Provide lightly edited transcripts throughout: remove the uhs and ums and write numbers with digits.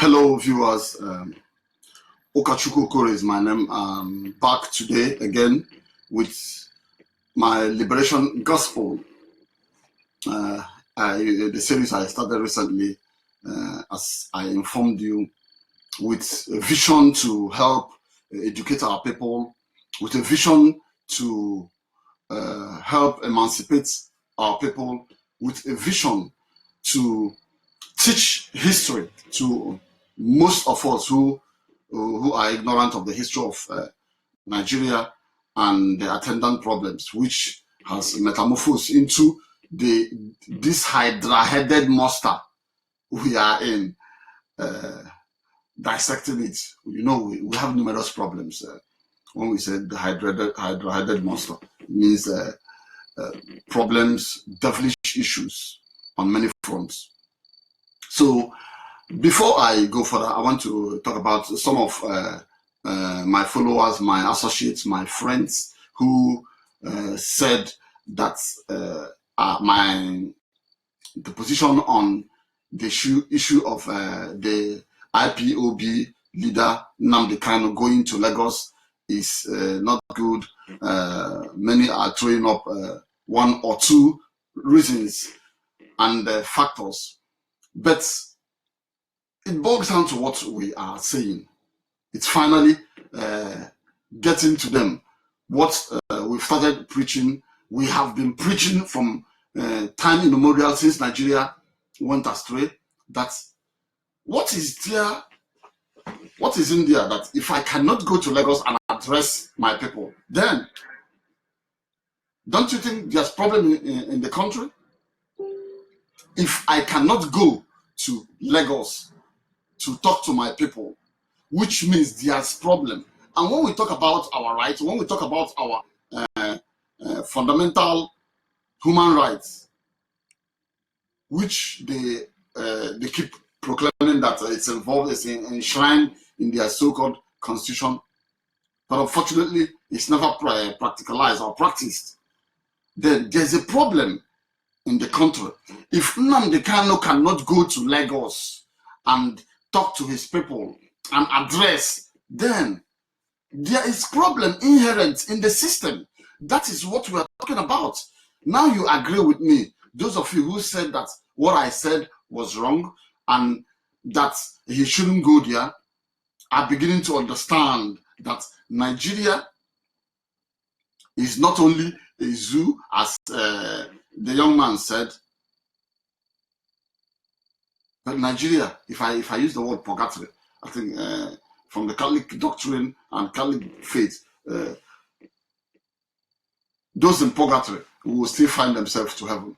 Hello, viewers. Okachukwu Okore is my name. I'm back today again with my liberation gospel. The series I started recently, as I informed you, with a vision to help educate our people, with a vision to help emancipate our people, with a vision to teach history to most of us who are ignorant of the history of Nigeria and the attendant problems, which has metamorphosed into this hydra-headed monster we are in. Dissecting it, you know, we have numerous problems. When we say the hydra-headed monster, it means problems, devilish issues on many fronts. So before I go further, I want to talk about some of my followers, my associates, my friends who said that the position on the issue of the IPOB leader Nnamdi Kanu going to Lagos is not good. Many are throwing up one or two reasons and factors, but it boils down to what we are saying. It's finally getting to them. What we've started preaching, we have been preaching from time immemorial since Nigeria went astray, that what is there, what is in there that if I cannot go to Lagos and address my people, then don't you think there's problem in the country? If I cannot go to Lagos to talk to my people, which means there's problem. And when we talk about our rights, when we talk about our fundamental human rights, which they keep proclaiming that it's involved, it's enshrined in their so-called constitution, but unfortunately it's never practicalized or practiced, then there's a problem in the country. If Nnamdi Kanu cannot go to Lagos and talk to his people and address, then there is problem inherent in the system. That is what we are talking about. Now you agree with me, those of you who said that what I said was wrong and that he shouldn't go there, are beginning to understand that Nigeria is not only a zoo, as the young man said, but Nigeria, if I use the word purgatory, I think from the Catholic doctrine and Catholic faith, those in purgatory will still find themselves to heaven.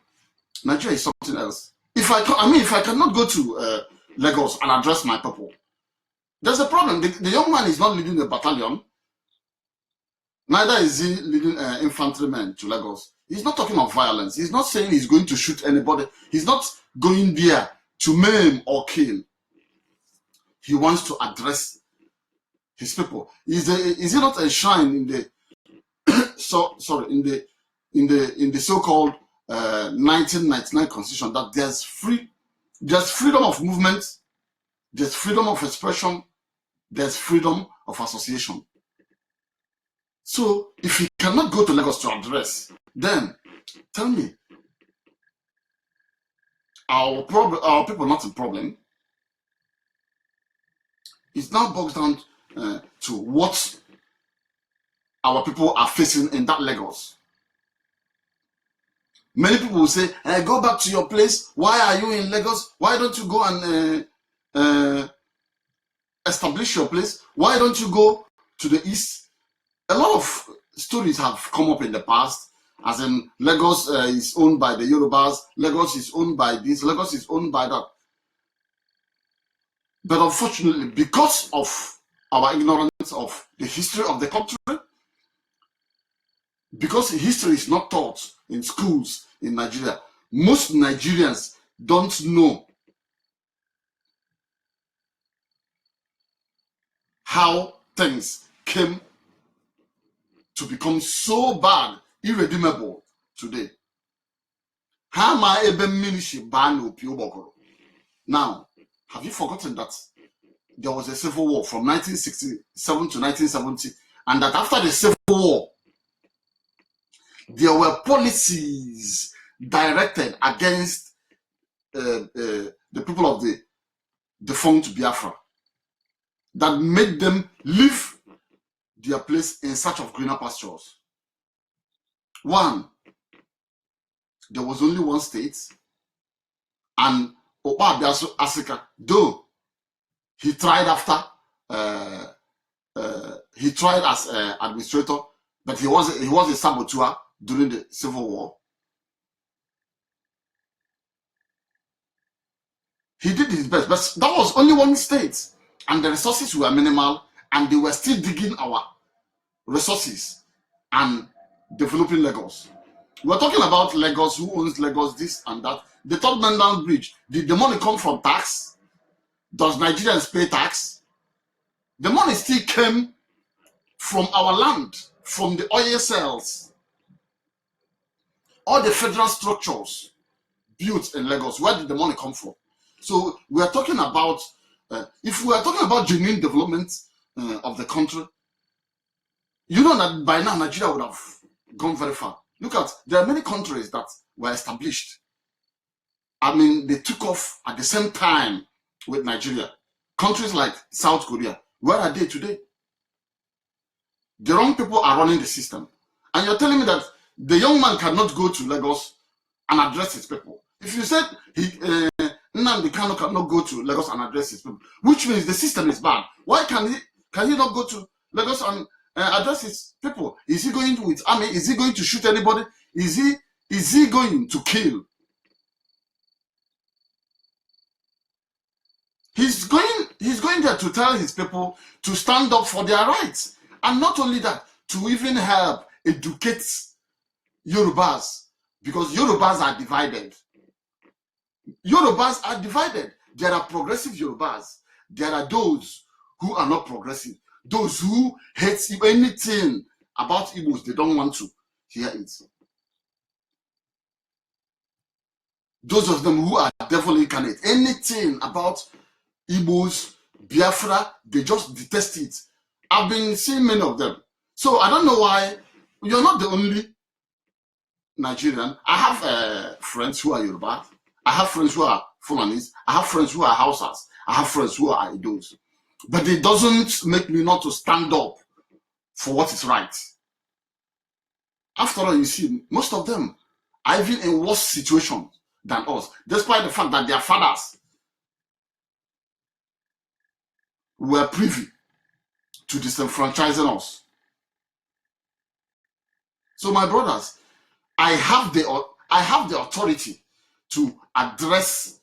Nigeria is something else. If I cannot go to Lagos and address my people, there's a problem. The young man is not leading a battalion. Neither is he leading infantrymen to Lagos. He's not talking of violence. He's not saying he's going to shoot anybody. He's not going there to maim or kill. He wants to address his people. Is he not enshrined in the in the so-called 1999 constitution that there's freedom of movement, there's freedom of expression, there's freedom of association. So if he cannot go to Lagos to address, then tell me, our people not a problem. It now boils down to what our people are facing in that Lagos. Many people will say, hey, go back to your place. Why are you in Lagos? Why don't you go and establish your place? Why don't you go to the east? A lot of stories have come up in the past, as in Lagos is owned by the Yorubas, Lagos is owned by this, Lagos is owned by that. But unfortunately, because of our ignorance of the history of the country, because history is not taught in schools in Nigeria, most Nigerians don't know how things came to become so bad, irredeemable today. Now, have you forgotten that there was a civil war from 1967 to 1970, and that after the civil war, there were policies directed against the people of the defunct Biafra that made them leave their place in search of greener pastures. One, there was only one state, and Opa Biaso Asika, though he tried after, he tried as administrator, but he was a saboteur during the Civil War. He did his best, but that was only one state, and the resources were minimal, and they were still digging our resources and developing Lagos. We're talking about Lagos, who owns Lagos, this and that. The Third Mainland Bridge, did the money come from tax? Does Nigerians pay tax? The money still came from our land, from the oil sales. All the federal structures built in Lagos, where did the money come from? So we are talking about, if we are talking about genuine development of the country, you know that by now Nigeria would have gone very far. Look at, there are many countries that were established. I mean, they took off at the same time with Nigeria. Countries like South Korea, where are they today? The wrong people are running the system. And you're telling me that the young man cannot go to Lagos and address his people. If you said Nnamdi Kanu cannot go to Lagos and address his people, which means the system is bad. Why can he not go to Lagos and address his people? Is he going with army? Is he going to shoot anybody? Is he going to kill? He's going there to tell his people to stand up for their rights. And not only that, to even help educate Yorubas, because Yorubas are divided. Yorubas are divided. There are progressive Yorubas. There are those who are not progressive. Those who hate anything about Igbos, they don't want to hear it. Those of them who are devil incarnate, anything about Igbos, Biafra, they just detest it. I've been seeing many of them. So I don't know why. You're not the only Nigerian. I have friends who are Yoruba. I have friends who are Fulanis. I have friends who are Hausas. I have friends who are Igbos. But it doesn't make me not to stand up for what is right. After all, you see, most of them are even in worse situations than us, despite the fact that their fathers were privy to disenfranchising us. So, my brothers, I have the authority to address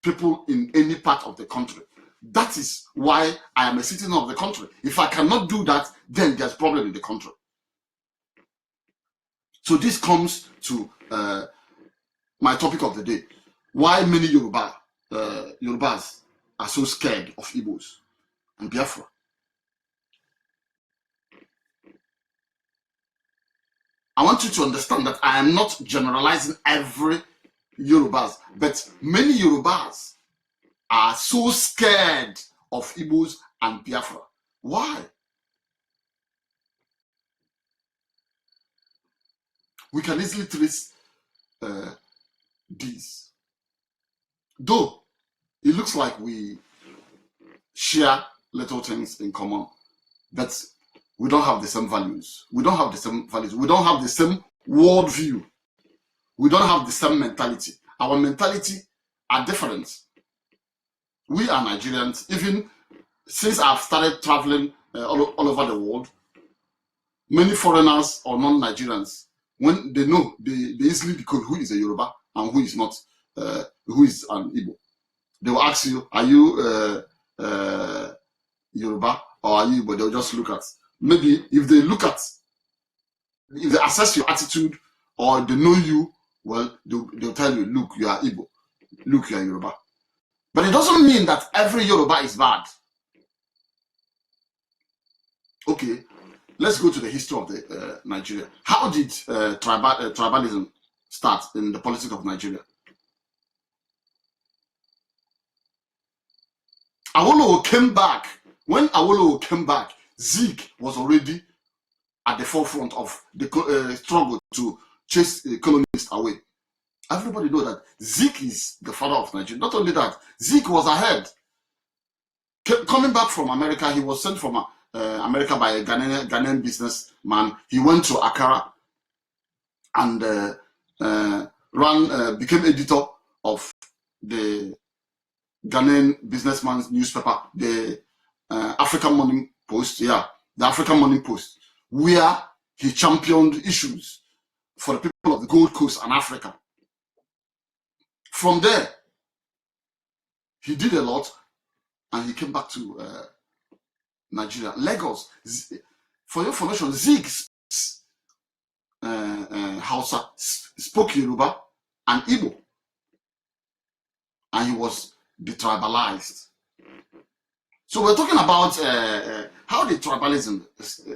people in any part of the country. That is why I am a citizen of the country. If I cannot do that, then there's a problem in the country. So this comes to my topic of the day. Why many Yorubas are so scared of Igbos and Biafra. I want you to understand that I am not generalizing every Yorubas, but many Yorubas are so scared of Igbos and Biafra. Why? We can easily trace these. Though it looks like we share little things in common, but we don't have the same values. We don't have the same values. We don't have the same worldview. We don't have the same mentality. Our mentality are different. We are Nigerians. Even since I've started traveling all over the world, many foreigners or non-Nigerians, when they know, they easily decode who is a Yoruba and who is not, who is an Igbo. They will ask you, are you Yoruba or are you Igbo? They'll just look at, maybe if they assess your attitude or they know you, well, they'll tell you, look, you are Igbo, look, you are Yoruba. But it doesn't mean that every Yoruba is bad. Okay, let's go to the history of the Nigeria. How did tribalism start in the politics of Nigeria? Awolowo came back. When Awolowo came back, Zeke was already at the forefront of the struggle to chase the colonists away. Everybody knows that Zeke is the father of Nigeria. Not only that, Zeke was ahead. Coming back from America, he was sent from America by a Ghanaian businessman. He went to Accra and became editor of the Ghanaian businessman's newspaper, the African Morning Post. Yeah, the African Morning Post, where he championed issues for the people of the Gold Coast and Africa. From there, he did a lot, and he came back to Nigeria, Lagos. For your information, Zeke Hausa spoke Yoruba and Igbo, and he was detribalized. So we're talking about how the tribalism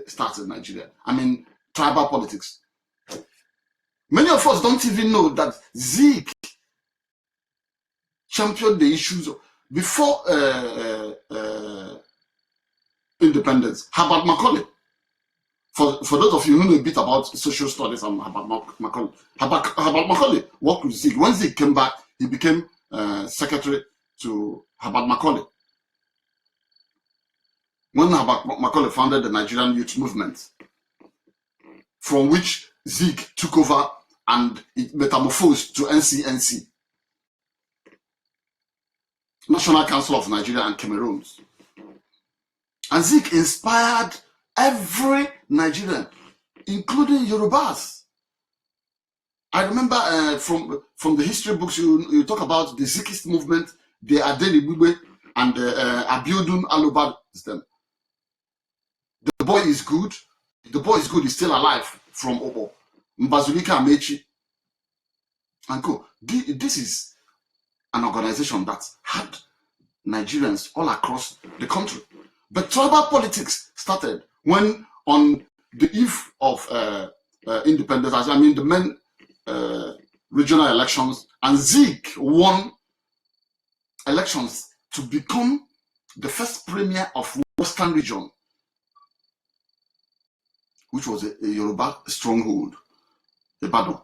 started in Nigeria. I mean, tribal politics. Many of us don't even know that Zeke championed the issues before independence. Herbert Macaulay. For those of you who know a bit about social studies, I'm Herbert Macaulay. Herbert Macaulay worked with Zeke. When Zeke came back, he became secretary to Herbert Macaulay. When Herbert Macaulay founded the Nigerian Youth Movement, from which Zeke took over and it metamorphosed to NCNC, National Council of Nigeria and Cameroon. And Zeke inspired every Nigerian, including Yorubas. I remember from the history books, you talk about the Zikist movement, the Adeli Bube, and the Abiodun Alobad system. The boy is good. The boy is good. He's still alive from Obo. Mbazulika Amechi. And go. This is an organization that had Nigerians all across the country. But tribal politics started when, on the eve of independence, I mean the main regional elections, and Zeke won elections to become the first premier of Western region, which was a Yoruba stronghold, Ibadan.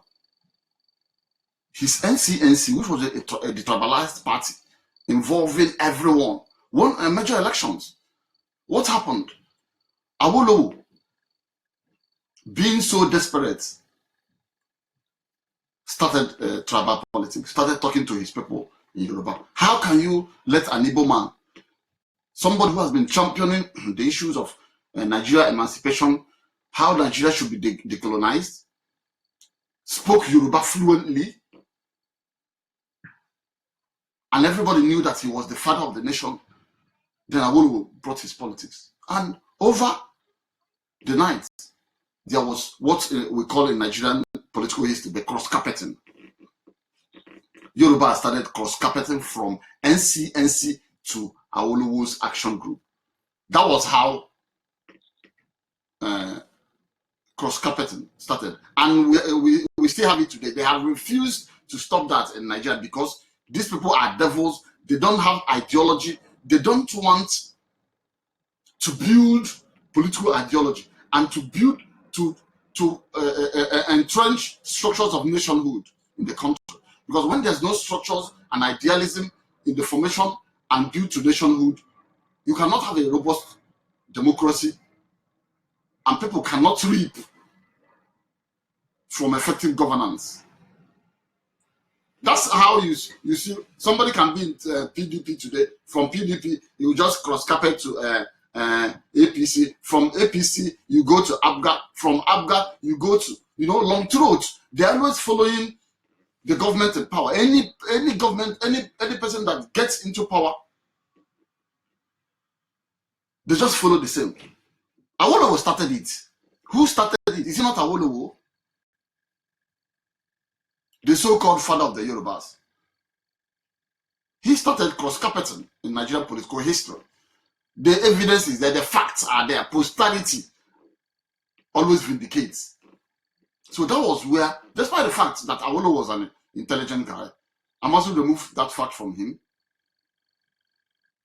His NCNC, which was a detribalized party involving everyone, won major elections. What happened? Awolowo, being so desperate, started tribal politics, started talking to his people in Yoruba. How can you let an Igbo man, somebody who has been championing the issues of Nigeria emancipation, how Nigeria should be decolonized, spoke Yoruba fluently, and everybody knew that he was the father of the nation, then Awolowo brought his politics. And over the night, there was what we call in Nigerian political history the cross-carpeting. Yoruba started cross-carpeting from NCNC to Awolowo's action group. That was how cross-carpeting started. And we still have it today. They have refused to stop that in Nigeria because these people are devils. They don't have ideology. They don't want to build political ideology and to build to entrench structures of nationhood in the country. Because when there's no structures and idealism in the formation and build to nationhood, you cannot have a robust democracy, and people cannot reap from effective governance. That's how you see somebody can be in PDP today. From PDP, you just cross carpet to APC. From APC, you go to ABGA. From ABGA, you go to long throat. They're always following the government in power. Any government, any person that gets into power, they just follow the same. Awolowo started it. Who started it? Is it not Awolowo? The so-called father of the Yorubas. He started cross-carpeting in Nigerian political history. The evidence is there, the facts are there, posterity always vindicates. So that was where, despite the fact that Awolowo was an intelligent guy, I must remove that fact from him.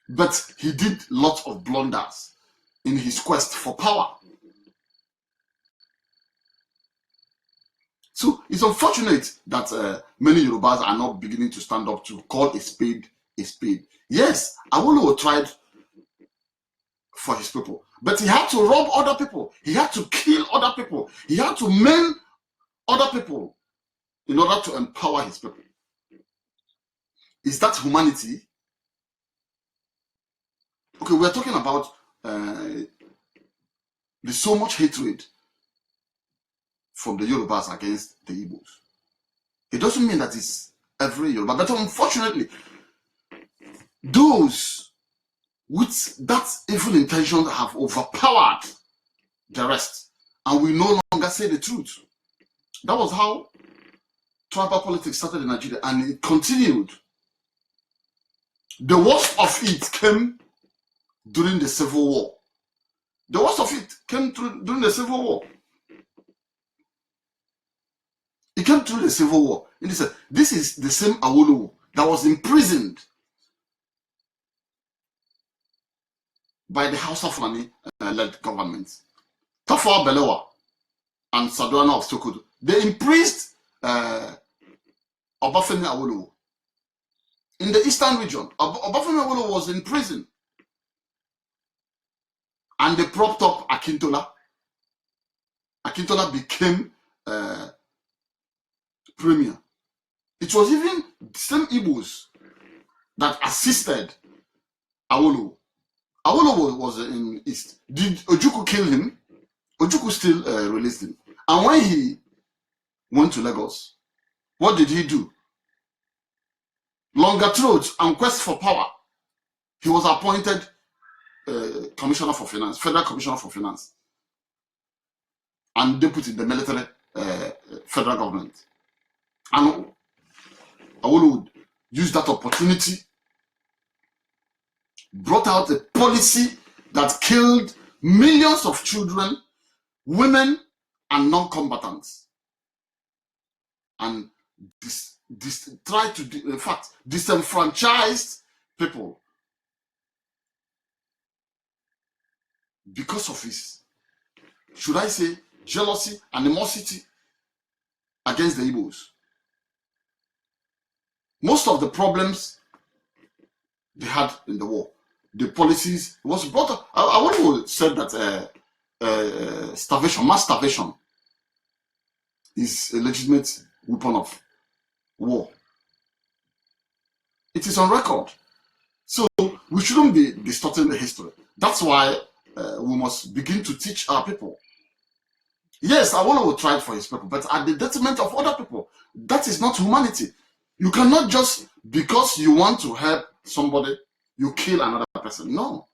But he did lots of blunders in his quest for power. So it's unfortunate that many Yorubas are not beginning to stand up to call a spade a spade. Yes, Awolowo tried for his people, but he had to rob other people. He had to kill other people. He had to maim other people in order to empower his people. Is that humanity? Okay, we're talking about there's so much hatred from the Yorubas against the Igbos. It doesn't mean that it's every Yoruba, but unfortunately, those with that evil intention have overpowered the rest, and we no longer say the truth. That was how tribal politics started in Nigeria, and it continued. The worst of it came during the Civil War. The worst of it came during the Civil War. It came through the Civil War. And he said, this is the same Awolowo that was imprisoned by the House of Fulani-led government. Tafawa Balewa and Sardauna of Sokoto, they imprisoned Obafemi Awolowo in the eastern region. Obafemi Awolowo was in prison, and they propped up Akintola. Akintola became premier. It was even the same Igbos that assisted Awolowo. Awolowo was in East. Did Ojukwu kill him? Ojukwu still released him. And when he went to Lagos, what did he do? Longer throat and quest for power. He was appointed Commissioner for Finance, Federal Commissioner for Finance, and deputy in the military federal government. And Awolowo used that opportunity, brought out a policy that killed millions of children, women, and non-combatants, and tried to, in fact, disenfranchise people because of his, should I say, jealousy, animosity against the Igbos. Most of the problems they had in the war, the policies, was brought up. I want to say that starvation, mass starvation, is a legitimate weapon of war. It is on record. So we shouldn't be distorting the history. That's why we must begin to teach our people. Yes, Awolowo tried for his people, but at the detriment of other people. That is not humanity. You cannot just, because you want to help somebody, you kill another person. No.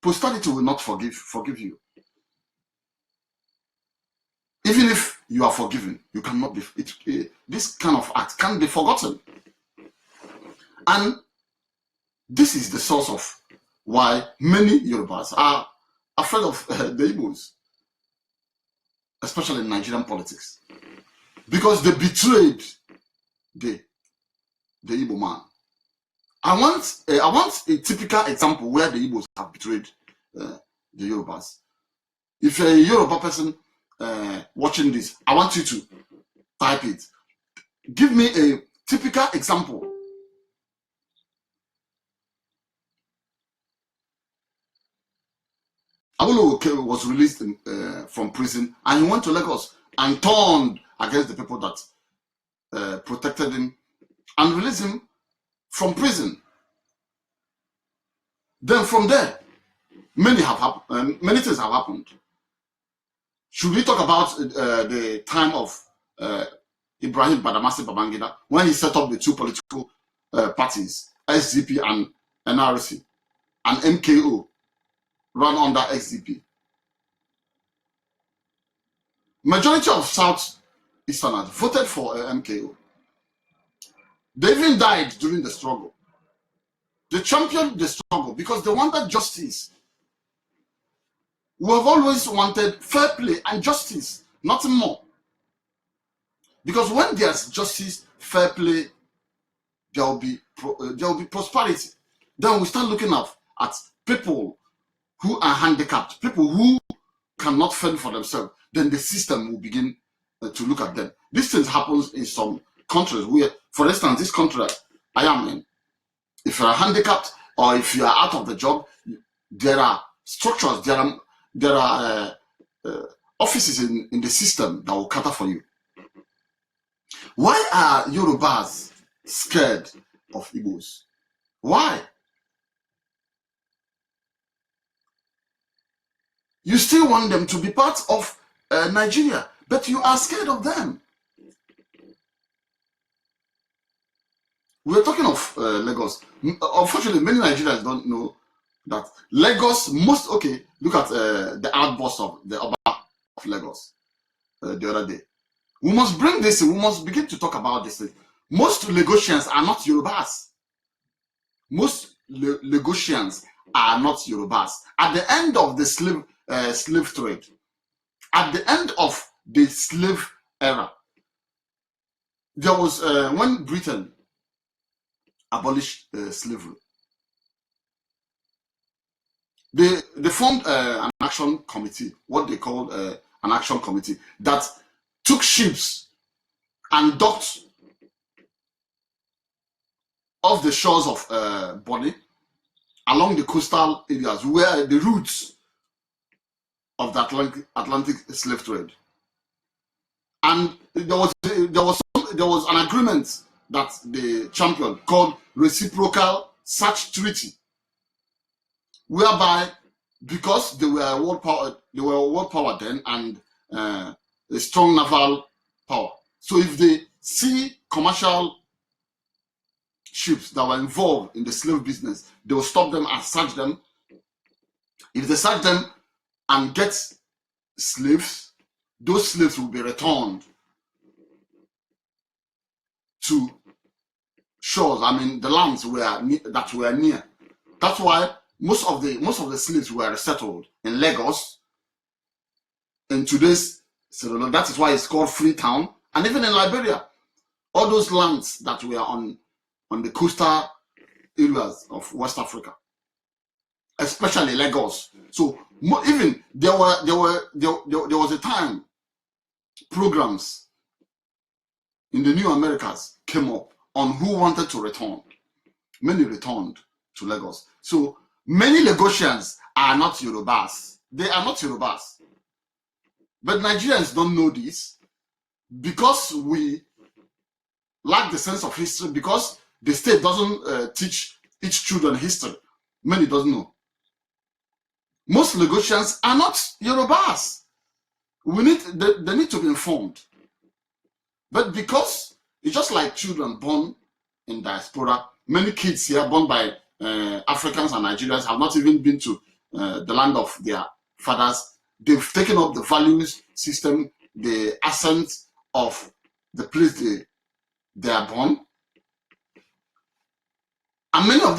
Posterity will not forgive you. Even if you are forgiven, you cannot be, this kind of act can't be forgotten. And this is the source of why many Yorubas are afraid of the Igbos, especially in Nigerian politics, because they betrayed the Igbo man. I want a typical example where the Igbos have betrayed the Yorubas. If you're a Yoruba person watching this, I want you to type it. Give me a typical example. Awolowo was released from prison, and he went to Lagos and turned against the people that protected him and released him from prison. Then from there, many things have happened. Should we talk about the time of Ibrahim Badamasi Babangida, when he set up the two political parties, SDP and NRC, and MKO run under SDP? Majority of Southeasterners voted for MKO. They even died during the struggle. They championed the struggle because they wanted justice. We have always wanted fair play and justice, nothing more. Because when there's justice, fair play, there will be prosperity. then we start looking at people who are handicapped, people who cannot fend for themselves. Then the system will begin to look at them. These things happens in some countries where, for instance, this country that I am in, if you are handicapped or if you are out of the job, there are structures, there are offices in the system that will cater for you. Why are Yorubas scared of Igbos? Why? You still want them to be part of Nigeria, but you are scared of them. We're talking of Lagos. Unfortunately, many Nigerians don't know that Lagos look at the outburst of the Oba of Lagos the other day. We must bring this in. We must begin to talk about this. Most Lagosians are not Yorubas. Most Lagosians are not Yorubas. At the end of the slave trade, at the end of the slave era, there was when Britain abolished slavery, they formed an action committee, what they called an action committee, that took ships and docked off the shores of Bonny, along the coastal areas where the roots of the Atlantic slave trade. And there was an agreement that they championed called Reciprocal Search Treaty, whereby, because they were world power then, and a strong naval power. So if they see commercial ships that were involved in the slave business, they will stop them and search them. If they search them and get slaves, those slaves will be returned to shores. I mean, the lands that were near. That's why most of the slaves were settled in Lagos. In today's Sierra Leone, that is why it's called Freetown, and even in Liberia, all those lands that were on the coastal areas of West Africa, especially Lagos. So even there was a time programs in the New Americas came up on who wanted to return. Many returned to Lagos. So many Lagosians are not Yorubas. They are not Yorubas. But Nigerians don't know this because we lack the sense of history, because the state doesn't teach its children history. Many doesn't know. Most Lagosians are not Yorubas. They need to be informed. But because it's just like children born in diaspora, many kids here born by Africans and Nigerians have not even been to the land of their fathers. They've taken up the values system, the accent of the place they are born. And many of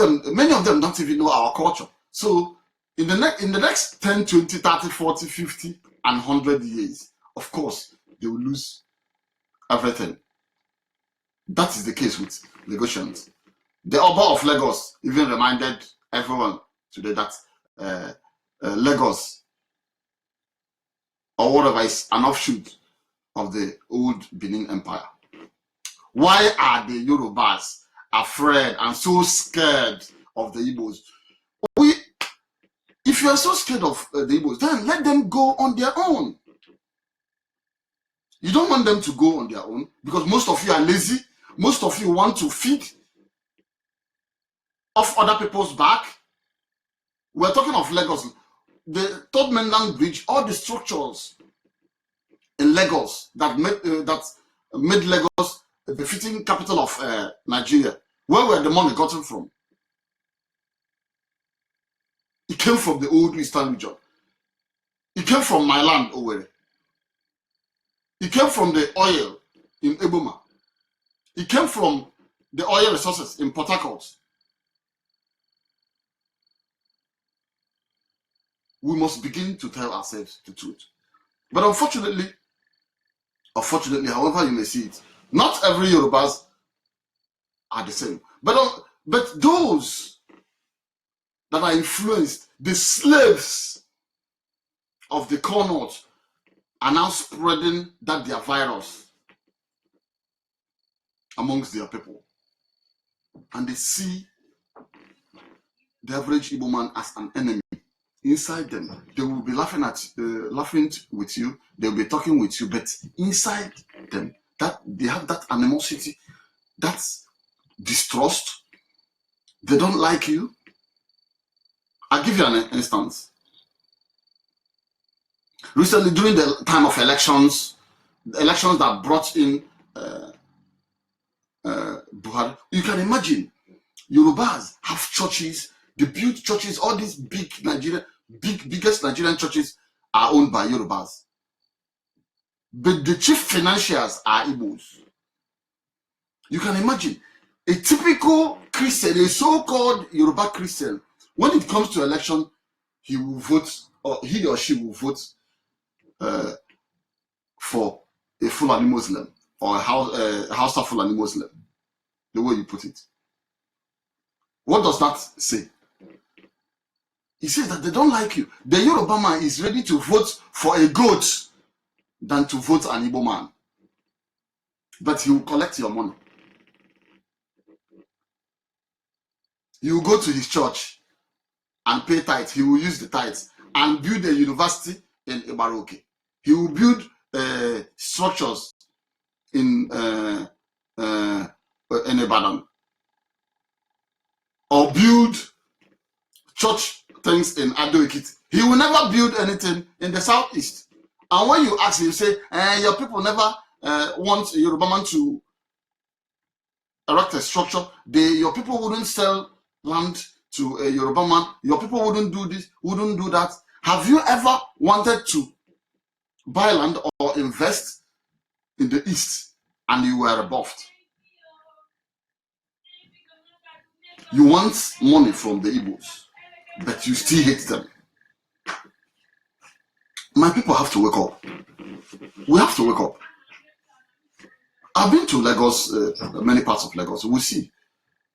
them don't even know our culture. So in the next 10, 20, 30, 40, 50, and 100 years, of course, they will lose everything. That is the case with Lagosians. The Oba of Lagos even reminded everyone today that Lagos, or whatever, is an offshoot of the old Benin Empire. Why are the Yorubas afraid and so scared of the Igbos? If you are so scared of the Igbos, then let them go on their own. You don't want them to go on their own because most of you are lazy. Most of you want to feed off other people's back. We're talking of Lagos. The Third Mainland Bridge, all the structures in Lagos that made Lagos the fitting capital of Nigeria. Where were the money gotten from? It came from the old Eastern region. It came from my land, Owerri. It came from the oil in Eboma. It came from the oil resources in Port Harcourt. We must begin to tell ourselves the truth. But unfortunately, however you may see it, not every Yorubas are the same. But those that are influenced. The slaves of the corners are now spreading that their virus amongst their people. And they see the average Igbo man as an enemy. Inside them, they will be laughing with you, they will be talking with you, but inside them, that they have that animosity, that's distrust. They don't like you. I'll give you an instance. Recently, during the time of elections, the elections that brought in Buhari, you can imagine, Yorubas have churches, they build churches, all these biggest Nigerian churches are owned by Yorubas. But the chief financiers are Igbos. You can imagine, a typical Christian, a so-called Yoruba Christian, when it comes to election, he will vote, or he or she will vote for a Fulani Muslim or a Hausa Fulani Muslim, the way you put it. What does that say? He says that they don't like you. The Yoruba man is ready to vote for a goat than to vote an Igbo man. But he will collect your money. You will go to his church and pay tithes. He will use the tithes and build a university in Ibaroke. He will build structures in Ibadan, or build church things in Ado-Ekiti. He will never build anything in the southeast. And when you ask him, you say, your people never want a Yoruba man to erect a structure. Your people wouldn't sell land to a Yoruba man. Your people wouldn't do this, wouldn't do that. Have you ever wanted to buy land or invest in the east and you were rebuffed? You want money from the Igbos, but you still hate them. My people have to wake up. We have to wake up. I've been to Lagos, many parts of Lagos. We see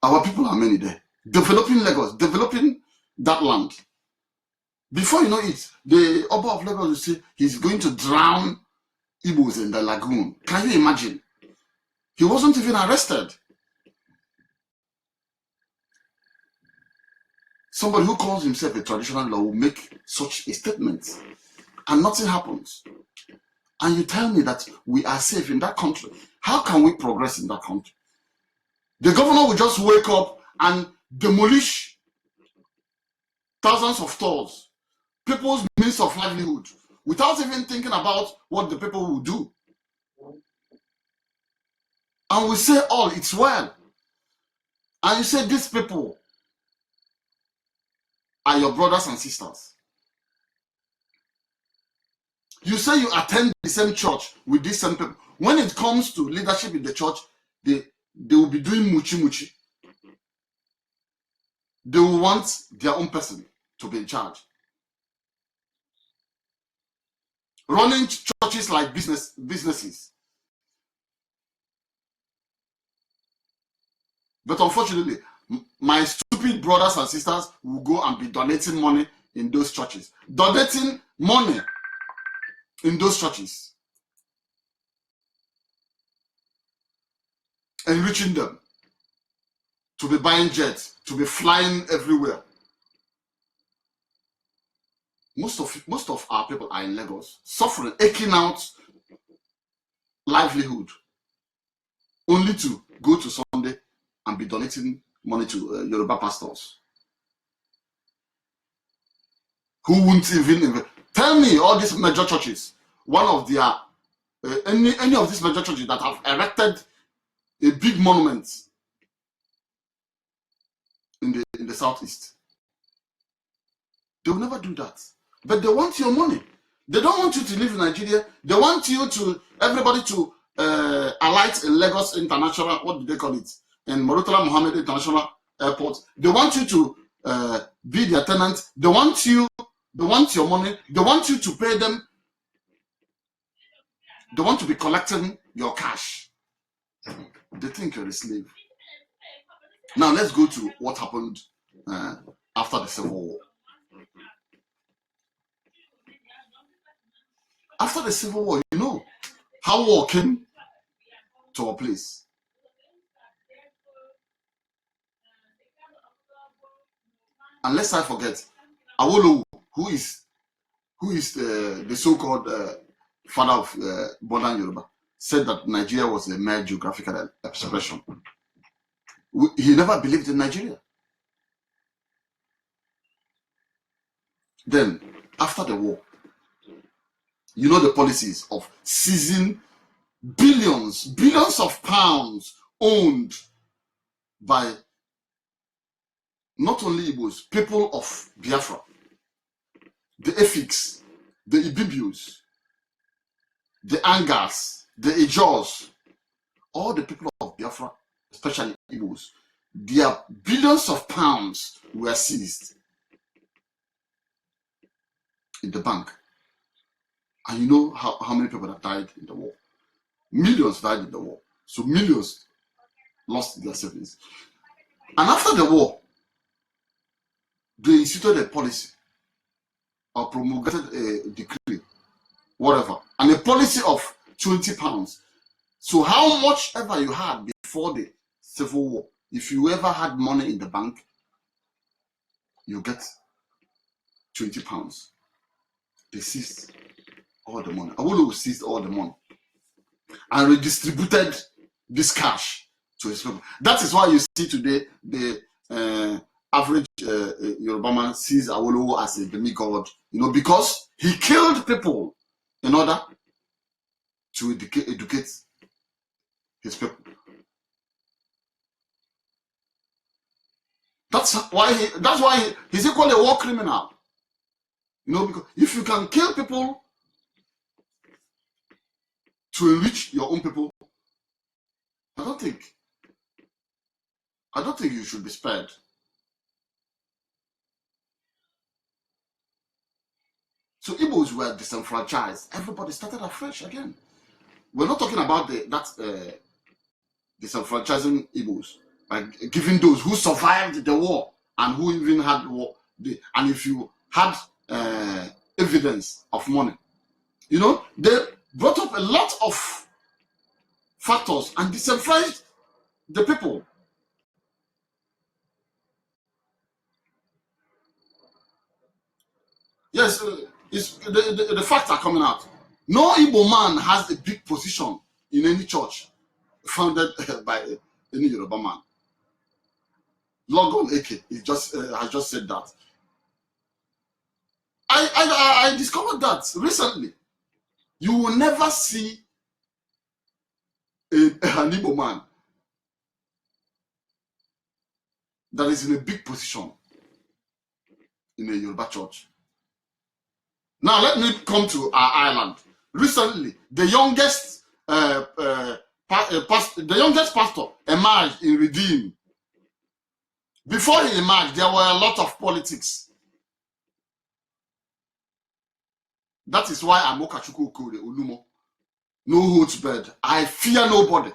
our people are many there. Developing Lagos, developing that land. Before you know it, the Oba of Lagos will say he's going to drown Igbos in the lagoon. Can you imagine? He wasn't even arrested. Somebody who calls himself a traditional law will make such a statement and nothing happens. And you tell me that we are safe in that country. How can we progress in that country? The governor will just wake up and demolish thousands of stores, people's means of livelihood, without even thinking about what the people will do. And we say, oh, it's well. And you say, these people are your brothers and sisters. You say you attend the same church with these same people. When it comes to leadership in the church, they will be doing muchi. They will want their own person to be in charge. Running churches like businesses. But unfortunately, my stupid brothers and sisters will go and be donating money in those churches. Donating money in those churches. Enriching them. To be buying jets. To be flying everywhere. Most of our people are in Lagos, suffering, aching out livelihood, only to go to Sunday and be donating money to Yoruba pastors who won't even tell me all these major churches. One of their any of these major churches that have erected a big monument in the southeast, they will never do that. But they want your money. They don't want you to live in Nigeria. They want you to, everybody to alight in Lagos International, what do they call it? In Murtala Mohammed International Airport. They want you to be their tenant. They want your money. They want you to pay them. They want to be collecting your cash. They think you're a slave. Now let's go to what happened after the Civil War. After the Civil War, you know how war came to our place. Unless I forget, Awolowo, who is the so-called father of modern Yoruba, said that Nigeria was a mere geographical expression. He never believed in Nigeria. Then, after the war, you know the policies of seizing billions of pounds owned by not only Igbos, people of Biafra, the Efiks, the Ibibios, the Angas, the Ijos, all the people of Biafra, especially Igbos, their billions of pounds were seized in the bank. And you know how many people that died in the war? Millions died in the war. So millions lost their savings. And after the war, they instituted a policy or promulgated a decree, whatever, and a policy of 20 pounds. So how much ever you had before the Civil War, if you ever had money in the bank, you get 20 pounds. They seized all the money. Awolowo seized all the money and redistributed this cash to his people. That is why you see today the average Yoruba man sees Awolowo as a demigod, you know, because he killed people in order to educate his people. That's why he's equally a war criminal. You know, because if you can kill people to enrich your own people, I don't think you should be spared. So Igbos were disenfranchised. Everybody started afresh again. We're not talking about that disenfranchising Igbos, like giving those who survived the war and who even had war. And if you had evidence of money, you know, they brought up a lot of factors and disenfranchised the people. Yes, the facts are coming out. No Igbo man has a big position in any church founded by any Yoruba man. Logon Eke has just said that. I discovered that recently. You will never see an Igbo man that is in a big position in a Yoruba church. Now let me come to our island. Recently, the youngest pastor emerged in Redeem. Before he emerged, there were a lot of politics. That is why I'm Okachuku Okore Olumo. No holds barred. I fear nobody.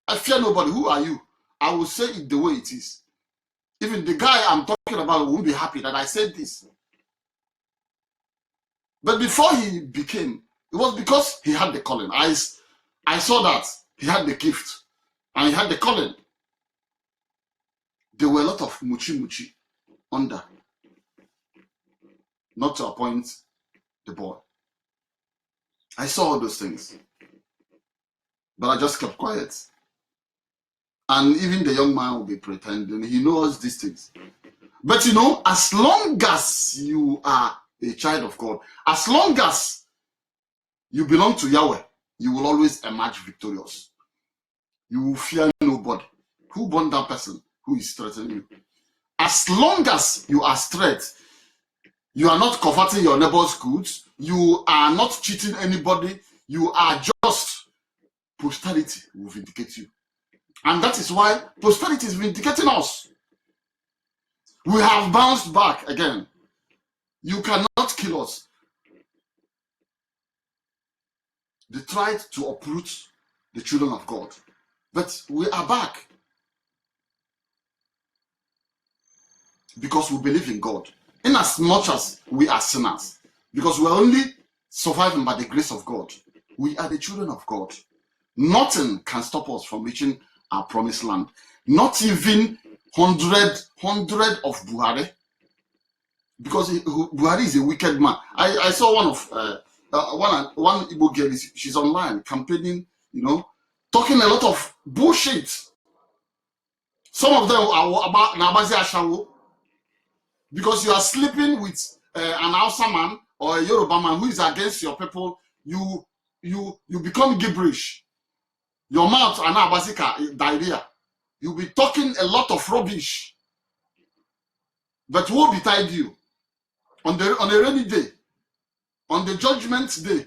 I fear nobody. Who are you? I will say it the way it is. Even the guy I'm talking about won't be happy that I said this. But before he became, it was because he had the calling. I saw that he had the gift and he had the calling. There were a lot of muchi under, not to appoint the boy. I saw all those things, but I just kept quiet. And even the young man will be pretending he knows these things. But you know, as long as you are a child of God, as long as you belong to Yahweh, you will always emerge victorious. You will fear nobody. Who born that person who is threatening you? As long as you are straight, you are not coveting your neighbor's goods, you are not cheating anybody, you are just, posterity will vindicate you. And that is why posterity is vindicating us. We have bounced back again. You cannot kill us. They tried to uproot the children of God, but we are back. because we believe in God. In as much as we are sinners, because we are only surviving by the grace of God. We are the children of God. Nothing can stop us from reaching our promised land. Not even 100 of Buhari, because Buhari is a wicked man. I saw one Igbo girl. She's online campaigning, talking a lot of bullshit. Some of them are about Nabazi Ashawo, because you are sleeping with an Hausa man or a Yoruba man who is against your people. You become gibberish. Your mouth and Abasika diarrhea. You'll be talking a lot of rubbish. But who betide you on a rainy day, on the judgment day?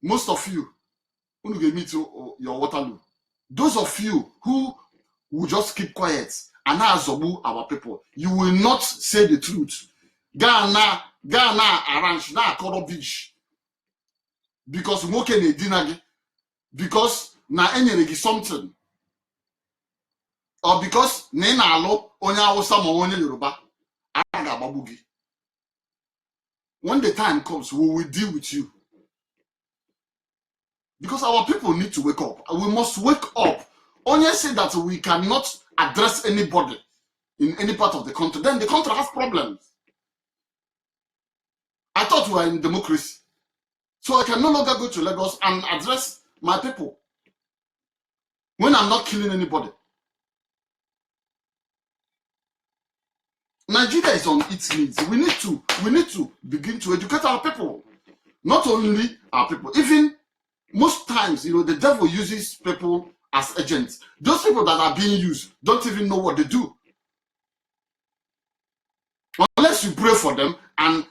Most of you who will meet your Waterloo. Those of you who will just keep quiet and azobu our people, you will not say the truth. Ghana arrange na akoro beach because nwoke na edinagi, because na enyere gi something, or because na ị na-alụ onye Hausa ma onye Yoruba. When the time comes, we will deal with you. Because our people need to wake up. We must wake up. Only say that we cannot address anybody in any part of the country, then the country has problems. I thought we were in democracy. So I can no longer go to Lagos and address my people when I'm not killing anybody. Nigeria is on its knees. We need to begin to educate our people. Not only our people, even most times, the devil uses people as agents. Those people that are being used don't even know what they do. Unless you pray for them and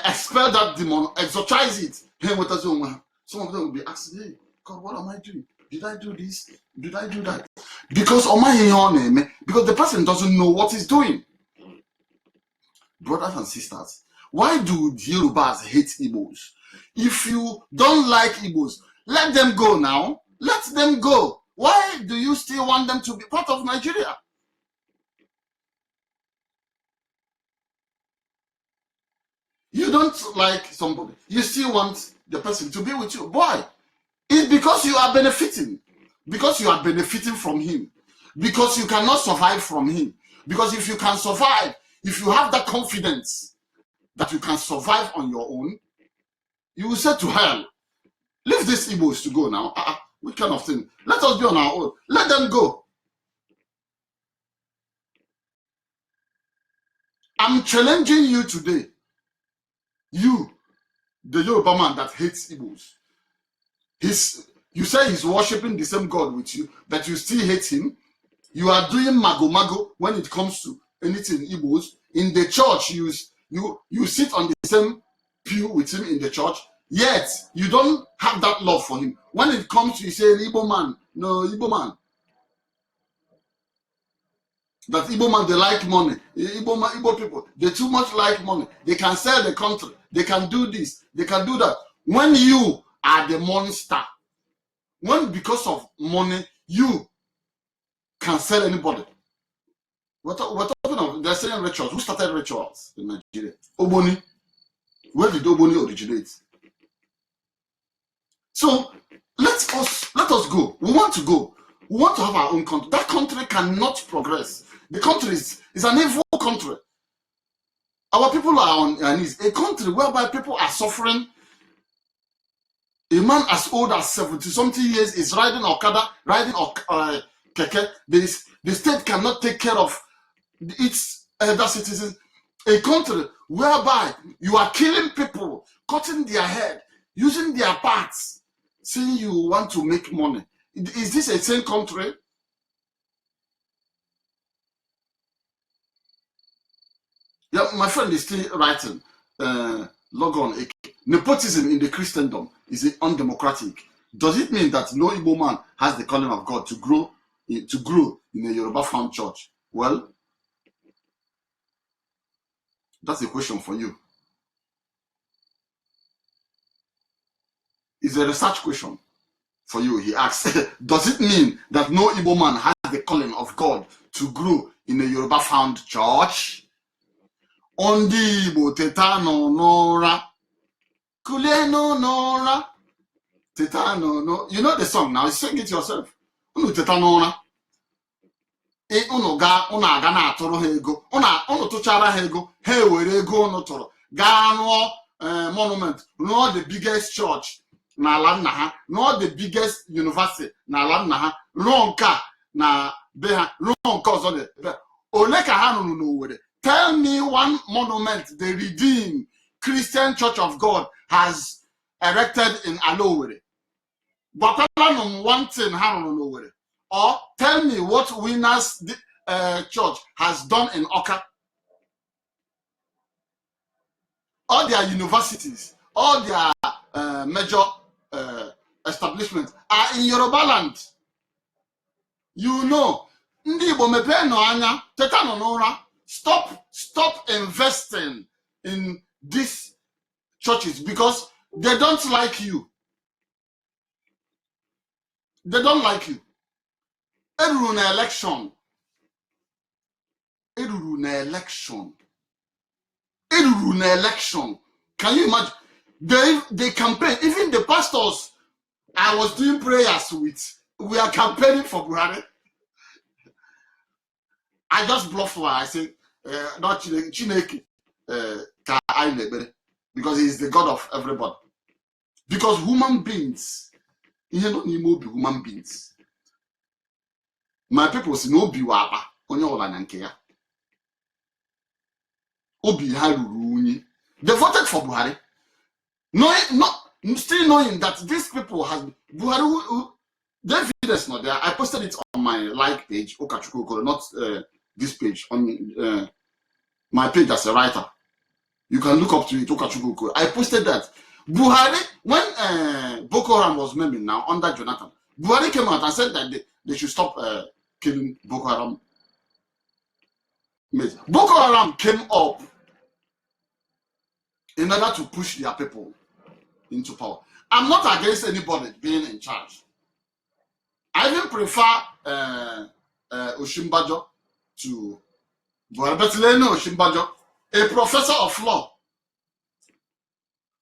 expel that demon, exorcise it. Some of them will be asking, hey, God, what am I doing? Did I do this? Did I do that? Because the person doesn't know what he's doing. Brothers and sisters, why do the Yorubas hate Igbos? If you don't like Igbos, let them go now. Let them go. Why do you still want them to be part of Nigeria? You don't like somebody. You still want the person to be with you. Why? It's because you are benefiting. Because you are benefiting from him. Because you cannot survive from him. Because if you can survive, if you have that confidence that you can survive on your own, you will say to hell, leave these Igbos to go now. What kind of thing? Let us be on our own. Let them go. I'm challenging you today. You, the Yoruba man that hates Igbos. You say he's worshiping the same God with you, but you still hate him. You are doing mago when it comes to anything Igbos. In the church, you sit on the same pew with him in the church, yet you don't have that love for him. When it comes to, you say, Igbo man, no, Igbo man. That Igbo man, they like money. Igbo people, they too much like money. They can sell the country. They can do this. They can do that. When you are the monster, when because of money, you can sell anybody. We're talking of, they're saying rituals. Who started rituals in Nigeria? Oboni. Where did Oboni originate? So let us go. We want to go. We want to have our own country. That country cannot progress. The country is an evil country. Our people are on their knees. A country whereby people are suffering. A man as old as 70-something years is riding Okada, riding Keke. The state cannot take care of its elder citizens. A country whereby you are killing people, cutting their head, using their parts, saying you want to make money. Is this a sane country? Yeah, my friend is still writing. Log on. Nepotism in the Christendom is undemocratic. Does it mean that no Igbo man has the calling of God to grow in a Yoruba farm church? Well, that's a question for you. It's a research question for you. He asks, does it mean that no Igbo man has the calling of God to grow in a Yoruba found church. Ondi Igbo tetano nora. Kuleno nora. Tetano no. You know the song now. Sing it yourself. Unu tetano nora. Unu aga na atụrụ ha ego. Unu tụchara ha ego. Ha ewere ego unu tụrụ. Gaa rụọ monument. Rụọ the biggest church n'ala nna ha. Rụọ the biggest university n'ala nna ha. Rụọ nke a na be ha. Rụọ nke ọzọ dị. Ole ka ha nụrụ n'Owerri? Tell me one monument the Redeemed Christian Church of God has erected in Owerri. Gwakwalanụ one thing ha nụrụ n'Owerri. Or tell me what Winners Church has done in Oka. All their universities, all their major establishments are in Yoruba land. You know, ndị Igbo mepee nọ anya, teta nọ n'ụra. Stop investing in these churches because they don't like you. They don't like you. Eruru na election. Eruru na election. Eruru na election. Can you imagine? They campaign. Even the pastors I was doing prayers with, we are campaigning for Buhari. I just bluff her. I say, not Chineke, because he is the God of everybody. Because human beings, human beings. My people say no biwapa onye ola na nke ya. Obi ha ruru unyi. They voted for Buhari. Still knowing that these people has Buhari. The video is not there. I posted it on my like page, Okachukwu, not this page, on my page as a writer. You can look up to it, Okachukwu. I posted that Buhari, when Boko Haram was memeing now under Jonathan, Buhari came out and said that they should stop killing Boko Haram. Boko Haram came up in order to push their people into power. I'm not against anybody being in charge. I even prefer Oshimbajo to Buhari. But Oshimbajo, a professor of law.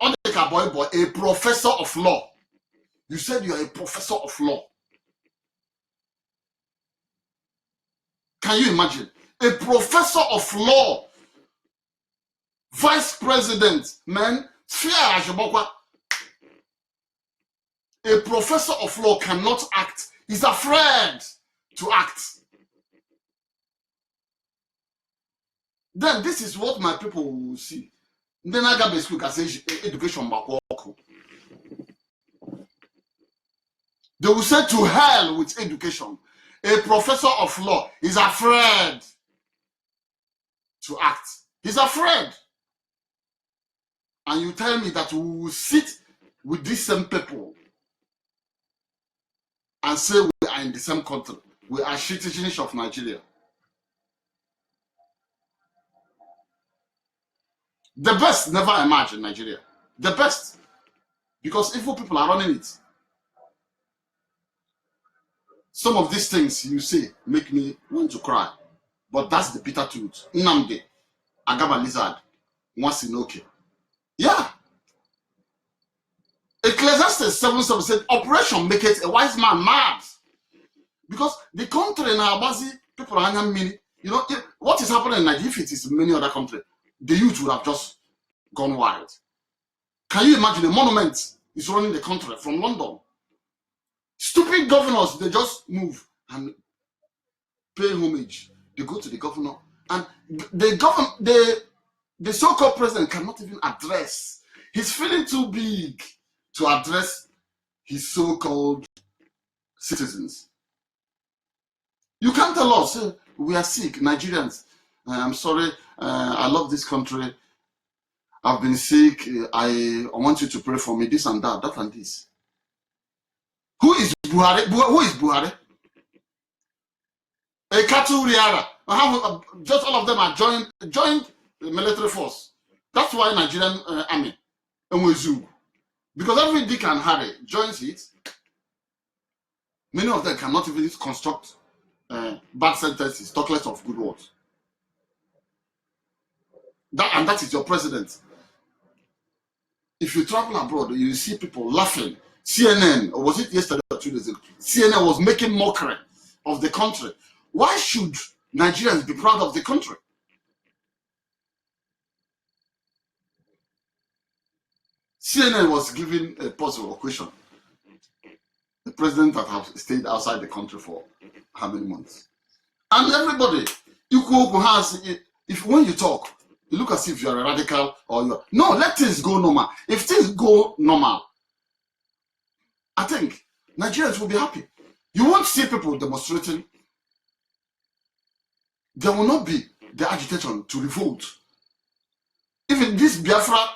A professor of law. You said you are a professor of law. Can you imagine? A professor of law, vice president, man, a professor of law cannot act. He's afraid to act. Then this is what my people will see. Then I got basically say education. They will say to hell with education. A professor of law is afraid to act. He's afraid. And you tell me that we will sit with these same people and say we are in the same country. We are citizens of Nigeria. The best never emerge in Nigeria. The best. Because evil people are running it. Some of these things you say make me want to cry. But that's the bitter truth. Nnamdi, Agaba Lizard, Nwasinoke. Yeah. Ecclesiastes 7:7 said, Operation make it a wise man mad. Because the country in Abazi, people are hanging many. You know, what is happening in Nigeria, if it is many other countries, the youth would have just gone wild. Can you imagine a monument is running the country from London? Stupid governors, they just move and pay homage. They go to the governor, and the so-called president cannot even address. He's feeling too big to address his so-called citizens. You can't tell us, we are sick, Nigerians. I'm sorry, I love this country. I've been sick. I want you to pray for me, this and that, that and this. Who is Buhari? Who is Buhari? A cattle riara. Just all of them are joined the military force. That's why Nigerian army, because every Dick and Harry joins it. Many of them cannot even construct bad sentences, talk less of good words. That is your president. If you travel abroad, you see people laughing. CNN, or was it yesterday or 2 days ago? CNN was making mockery of the country. Why should Nigerians be proud of the country? CNN was giving a puzzle or question. The president that has stayed outside the country for how many months? And everybody, if when you talk, you look as if you're a radical or you're... No, let things go normal. If things go normal, I think Nigerians will be happy. You won't see people demonstrating. There will not be the agitation to revolt. Even this Biafra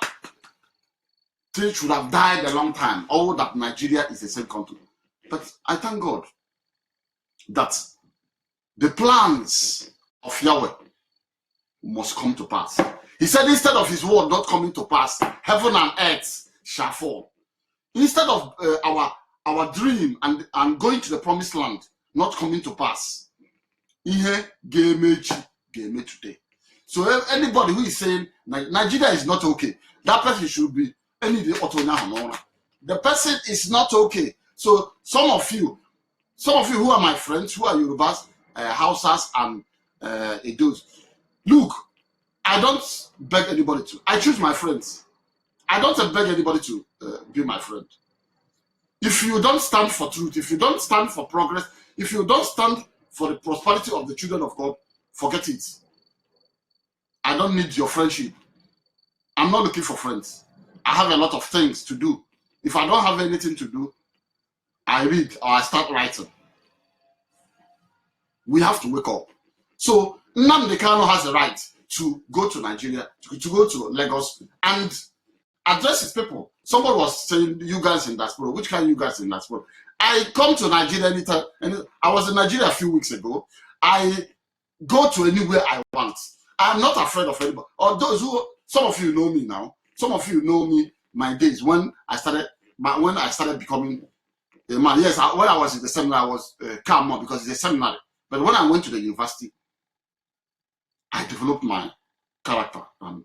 thing should have died a long time. All that Nigeria is the same country. But I thank God that the plans of Yahweh must come to pass. He said, instead of his word not coming to pass, heaven and earth shall fall. Instead of our dream and going to the promised land not coming to pass, ihe game today. So anybody who is saying Nigeria is not okay, that person should be the person is not okay. So some of you who are my friends, who are Yorubas, Hausas, and Edos, look, I don't beg anybody to. I choose my friends. I don't beg anybody to be my friend. If you don't stand for truth, if you don't stand for progress, if you don't stand for the prosperity of the children of God, forget it. I don't need your friendship. I'm not looking for friends. I have a lot of things to do. If I don't have anything to do, I read or I start writing. We have to wake up. So Nnamdi Kanu has the right to go to Nigeria, to go to Lagos and address his people. Somebody was saying, you guys in diaspora, which kind of you guys in diaspora? I come to Nigeria anytime. I was in Nigeria a few weeks ago. I go to anywhere I want. I'm not afraid of anybody. Or those who, some of you know me now. Some of you know me, my days when I started becoming a man. Yes, when I was in the seminar, I was calm because it's a seminary. But when I went to the university, I developed my character and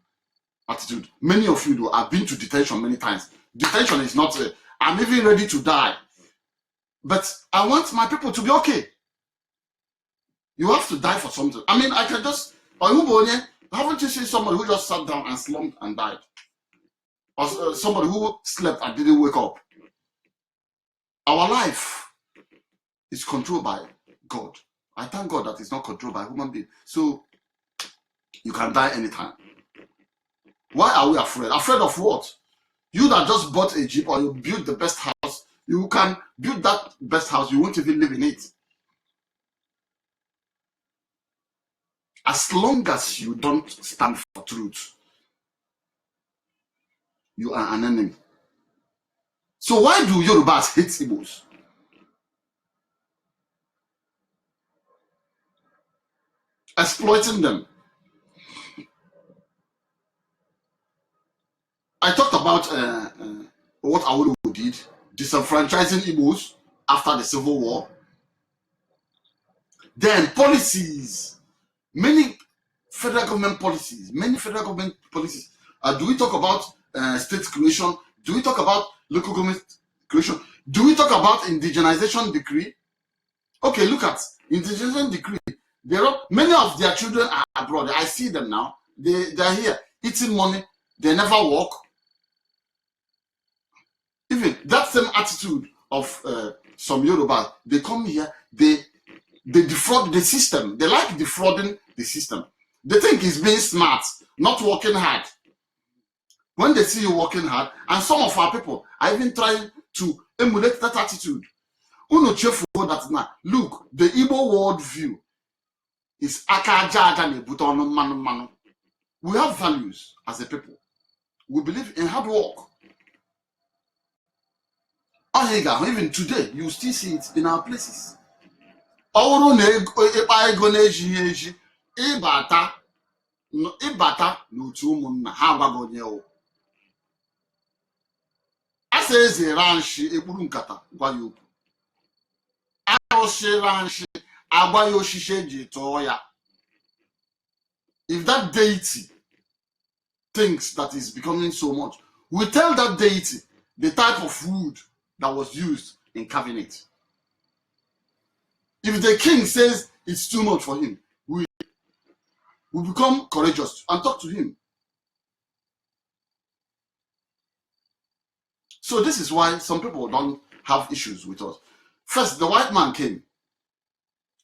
attitude. Many of you know, I've been to detention many times. Detention is not, I'm even ready to die. But I want my people to be okay. You have to die for something. I mean, I can just, haven't you seen somebody who just sat down and slumped and died? Or somebody who slept and didn't wake up? Our life is controlled by God. I thank God that it's not controlled by human beings. So you can die anytime. Why are we afraid? Afraid of what? You that just bought a Jeep or you built the best house, you can build that best house, you won't even live in it. As long as you don't stand for truth, you are an enemy. So why do Yorubas hate Igbos? Exploiting them. I talked about what Awolowo did, disenfranchising Igbos after the Civil War. Then policies, many federal government policies. Do we talk about state creation? Do we talk about local government creation? Do we talk about indigenization decree? Okay, look at indigenization decree. Many of their children are abroad. I see them now. They're here eating money. They never work. Even that same attitude of some Yoruba, they come here, they defraud the system. They like defrauding the system. They think it's being smart, not working hard. When they see you working hard, and some of our people are even trying to emulate that attitude. Look, the Igbo worldview is we have values as a people. We believe in hard work. Even today, you still see it in our places. Ibata n'otu ụmụnna ha agwaghị onye o. Asa eze ranshi ekpuru nkata gwa ya okwu. Arụsị ranshi If that deity thinks that is becoming so much, we tell that deity the type of wood that was used in carving it. If the king says it's too much for him, we become courageous and talk to him. So this is why some people don't have issues with us. First, the white man came.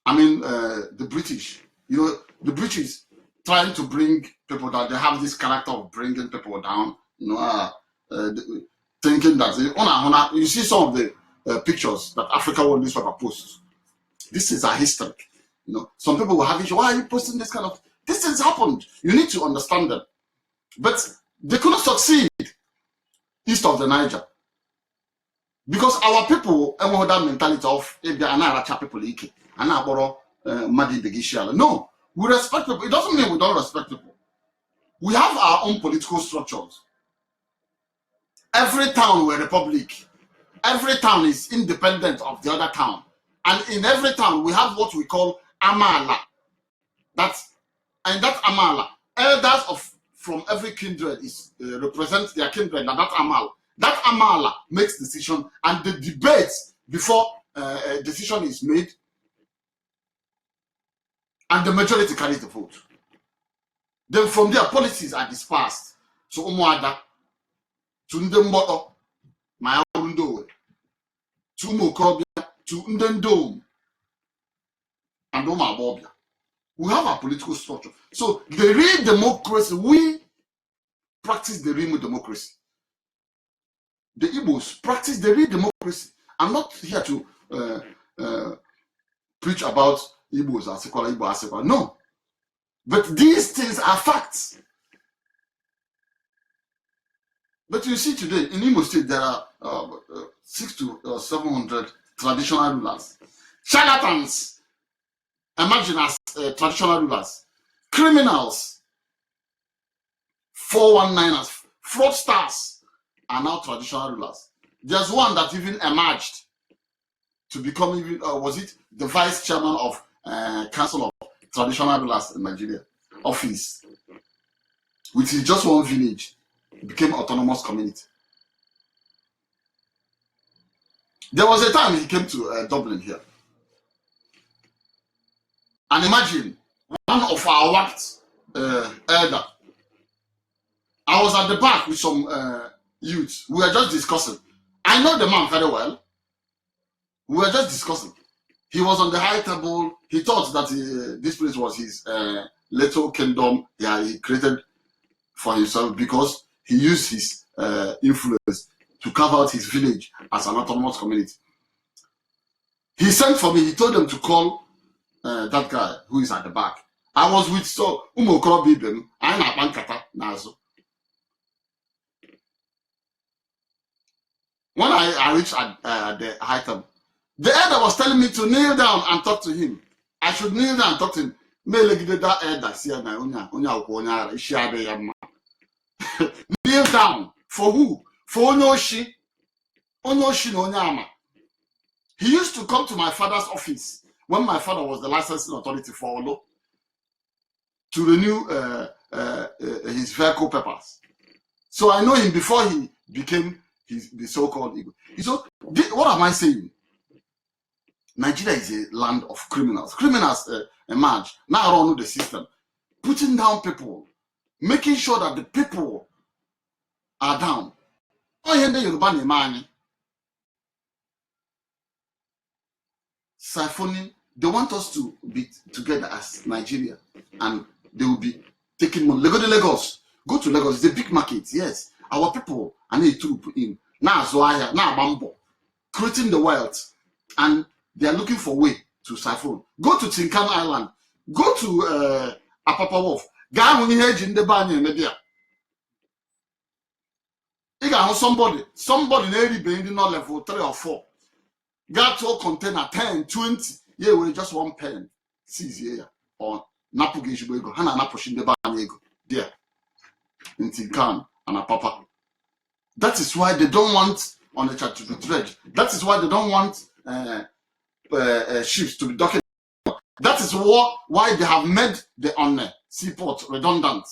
I mean, the British. You know, the British trying to bring people down. They have this character of bringing people down. You know, thinking that you see some of the pictures that Africa World Newspaper posts. This is a history. You know, some people will have issues. Why are you posting this kind of? This has happened. You need to understand them. But they couldn't succeed east of the Niger. Because our people have that mentality of people no, we respect people. It doesn't mean we don't respect people. We have our own political structures. Every town we're a republic. Every town is independent of the other town. And in every town we have what we call Amala. And that Amala, elders from every kindred is represent their kindred, and that Amala makes decision, and the debates before a decision is made, and the majority carries the vote. Then from there, policies are dispersed. So Umuada, to Ndemboto, Mayarundo, to Mokobia, to Ndendom, and Omabobia. We have a political structure. So the real democracy, we practice the real democracy. The Igbos practice the real democracy. I'm not here to preach about Igbos as equal, Igbo as equal. No. But these things are facts. But you see today, in Imo State, there are 600 to 700 traditional rulers. Charlatans emerging as traditional rulers. Criminals, 419ers, fraudsters are now traditional rulers. There's one that even emerged to become even, was it the vice chairman of Council of Traditional Rulers in Nigeria office, which is just one village, became autonomous community. There was a time he came to Dublin here. And imagine, one of our worked elder, I was at the back with some youth. We were just discussing. I know the man very well. We were just discussing. He was on the high table. He thought that this place was his little kingdom he created for himself, because he used his influence to carve out his village as an autonomous community. He sent for me. He told them to call that guy who is at the back. I was with Umokoro Bibem. I na Bankata Nazo. When I reached at the high table, the elder was telling me to kneel down and talk to him. I should kneel down and talk to him. Kneel down. For who? For Onyoshi. Onyoshi no Onyama. He used to come to my father's office when my father was the licensing authority for Olo to renew his vehicle papers. So I know him before he became the so-called Igbo. So what am I saying? Nigeria is a land of criminals. Criminals emerge, now run the system, putting down people, making sure that the people are down. Siphoning, they want us to be together as Nigeria, and they will be taking money. Go to Lagos. Go to Lagos. It's a big market. Yes, our people are need to put in now Zoaya, now Bambo, creating the wealth, and they are looking for a way to siphon. Go to Tinkan Island. Go to Apapa Wharf. Guy when you hedge in the banyan media. You got somebody nearly being not level 3 or 4. Got to a container 10, 20. Yeah, with just one pen. 6 years or Napu Gishwego. Hana Napush in the banyan there. In Tinkan and Apapa. That is why they don't want on the chat to be dredged. That is why they don't want ships to be docking That is why they have made the seaport redundant.